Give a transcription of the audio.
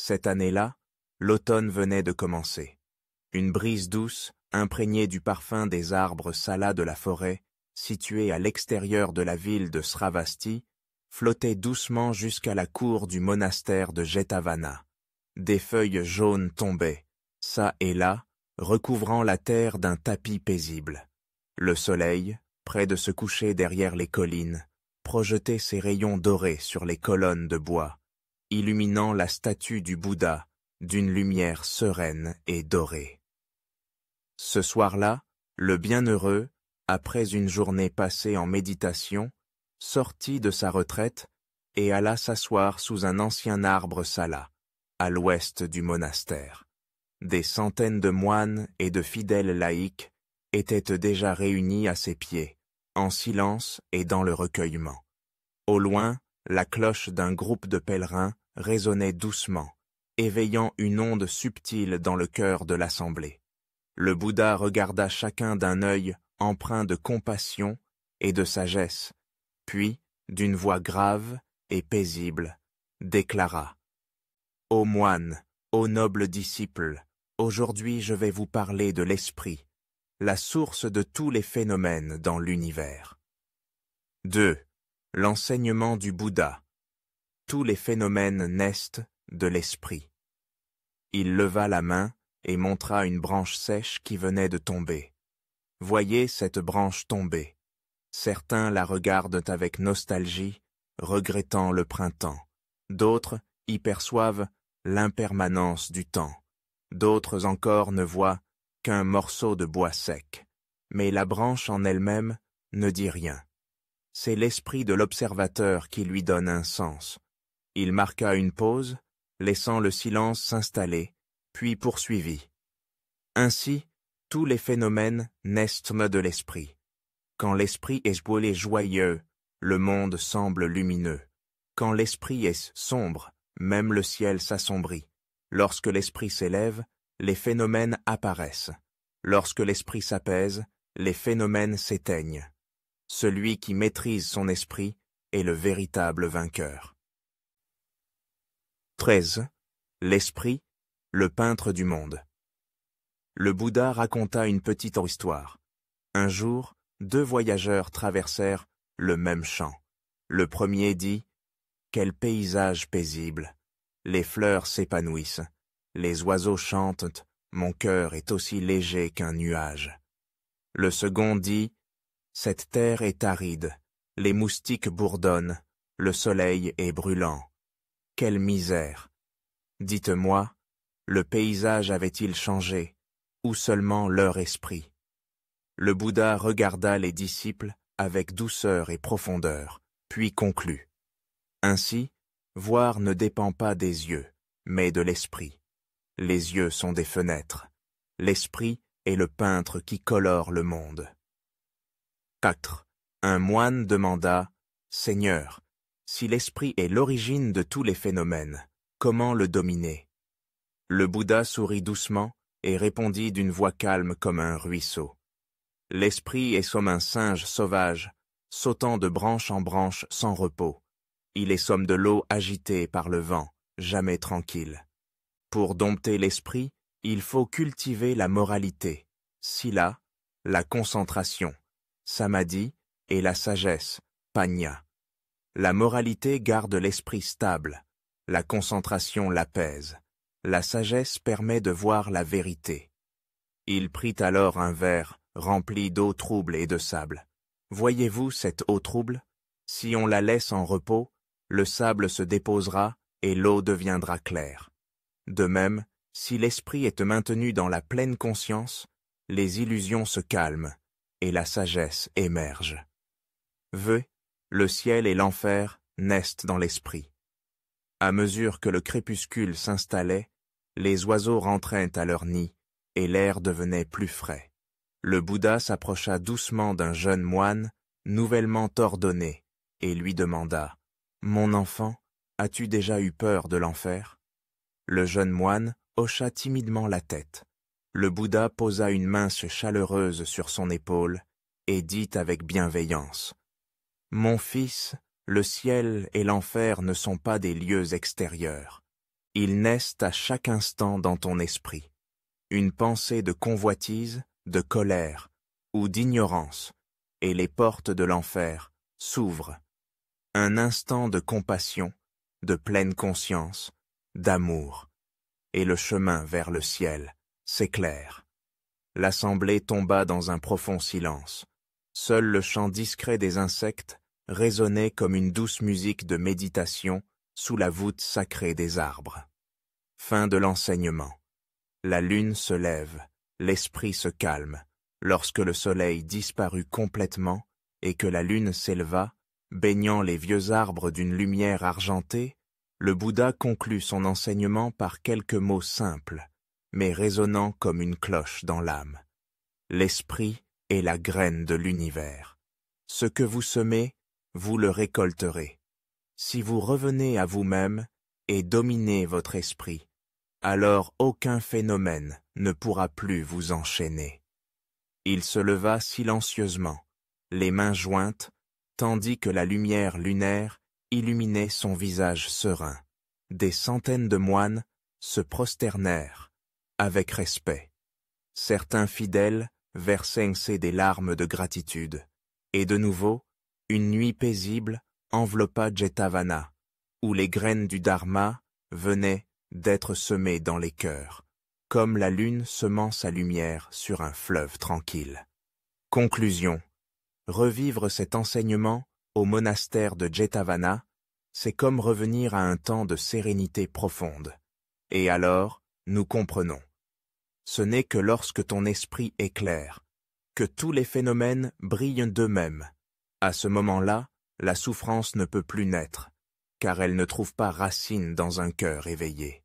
Cette année-là, l'automne venait de commencer. Une brise douce, imprégnée du parfum des arbres salas de la forêt, située à l'extérieur de la ville de Sravasti, flottait doucement jusqu'à la cour du monastère de Jetavana. Des feuilles jaunes tombaient, çà et là, recouvrant la terre d'un tapis paisible. Le soleil, près de se coucher derrière les collines, projetait ses rayons dorés sur les colonnes de bois, illuminant la statue du Bouddha d'une lumière sereine et dorée. Ce soir-là, le bienheureux, après une journée passée en méditation, sortit de sa retraite et alla s'asseoir sous un ancien arbre sala, à l'ouest du monastère. Des centaines de moines et de fidèles laïcs étaient déjà réunis à ses pieds, en silence et dans le recueillement. Au loin, la cloche d'un groupe de pèlerins résonnait doucement, éveillant une onde subtile dans le cœur de l'assemblée. Le Bouddha regarda chacun d'un œil empreint de compassion et de sagesse, puis, d'une voix grave et paisible, déclara « Ô moines, ô nobles disciples, aujourd'hui je vais vous parler de l'esprit, la source de tous les phénomènes dans l'univers. » 2. L'enseignement du Bouddha. Tous les phénomènes naissent de l'esprit. Il leva la main et montra une branche sèche qui venait de tomber. Voyez cette branche tomber. Certains la regardent avec nostalgie, regrettant le printemps. D'autres y perçoivent l'impermanence du temps. D'autres encore ne voient qu'un morceau de bois sec. Mais la branche en elle-même ne dit rien. C'est l'esprit de l'observateur qui lui donne un sens. Il marqua une pause, laissant le silence s'installer, puis poursuivit. Ainsi, tous les phénomènes naissent de l'esprit. Quand l'esprit est joyeux, le monde semble lumineux. Quand l'esprit est sombre, même le ciel s'assombrit. Lorsque l'esprit s'élève, les phénomènes apparaissent. Lorsque l'esprit s'apaise, les phénomènes s'éteignent. Celui qui maîtrise son esprit est le véritable vainqueur. 13. L'esprit, le peintre du monde. Le Bouddha raconta une petite histoire. Un jour, 2 voyageurs traversèrent le même champ. Le premier dit « Quel paysage paisible! Les fleurs s'épanouissent, les oiseaux chantent, mon cœur est aussi léger qu'un nuage. » Le second dit « Cette terre est aride, les moustiques bourdonnent, le soleil est brûlant. Quelle misère! Dites-moi, le paysage avait-il changé, ou seulement leur esprit? » Le Bouddha regarda les disciples avec douceur et profondeur, puis conclut. Ainsi, voir ne dépend pas des yeux, mais de l'esprit. Les yeux sont des fenêtres. L'esprit est le peintre qui colore le monde. 4. Un moine demanda « Seigneur, si l'esprit est l'origine de tous les phénomènes, comment le dominer ?» Le Bouddha sourit doucement et répondit d'une voix calme comme un ruisseau. L'esprit est comme un singe sauvage, sautant de branche en branche sans repos. Il est comme de l'eau agitée par le vent, jamais tranquille. Pour dompter l'esprit, il faut cultiver la moralité, sila, la concentration, samadhi et la sagesse, panya. La moralité garde l'esprit stable, la concentration l'apaise, la sagesse permet de voir la vérité. Il prit alors un verre rempli d'eau trouble et de sable. Voyez-vous cette eau trouble? Si on la laisse en repos, le sable se déposera et l'eau deviendra claire. De même, si l'esprit est maintenu dans la pleine conscience, les illusions se calment et la sagesse émerge. Le ciel et l'enfer naissent dans l'esprit. À mesure que le crépuscule s'installait, les oiseaux rentraient à leur nid et l'air devenait plus frais. Le Bouddha s'approcha doucement d'un jeune moine, nouvellement ordonné, et lui demanda « Mon enfant, as-tu déjà eu peur de l'enfer ?» Le jeune moine hocha timidement la tête. Le Bouddha posa une main chaleureuse sur son épaule et dit avec bienveillance « Mon fils, le ciel et l'enfer ne sont pas des lieux extérieurs. Ils naissent à chaque instant dans ton esprit. Une pensée de convoitise, de colère ou d'ignorance, et les portes de l'enfer s'ouvrent. Un instant de compassion, de pleine conscience, d'amour, et le chemin vers le ciel s'éclaire. L'assemblée tomba dans un profond silence. Seul le chant discret des insectes résonnait comme une douce musique de méditation sous la voûte sacrée des arbres. Fin de l'enseignement. La lune se lève, l'esprit se calme, lorsque le soleil disparut complètement et que la lune s'éleva, baignant les vieux arbres d'une lumière argentée, le Bouddha conclut son enseignement par quelques mots simples, mais résonnant comme une cloche dans l'âme. L'esprit est la graine de l'univers. Ce que vous semez, vous le récolterez. Si vous revenez à vous-même et dominez votre esprit, alors aucun phénomène ne pourra plus vous enchaîner. Il se leva silencieusement, les mains jointes, tandis que la lumière lunaire illuminait son visage serein. Des centaines de moines se prosternèrent avec respect. Certains fidèles versaient des larmes de gratitude, et de nouveau, une nuit paisible enveloppa Jetavana, où les graines du Dharma venaient d'être semées dans les cœurs, comme la lune semant sa lumière sur un fleuve tranquille. Conclusion. Revivre cet enseignement au monastère de Jetavana, c'est comme revenir à un temps de sérénité profonde. Et alors, nous comprenons. Ce n'est que lorsque ton esprit est clair, que tous les phénomènes brillent d'eux-mêmes. À ce moment-là, la souffrance ne peut plus naître, car elle ne trouve pas racine dans un cœur éveillé.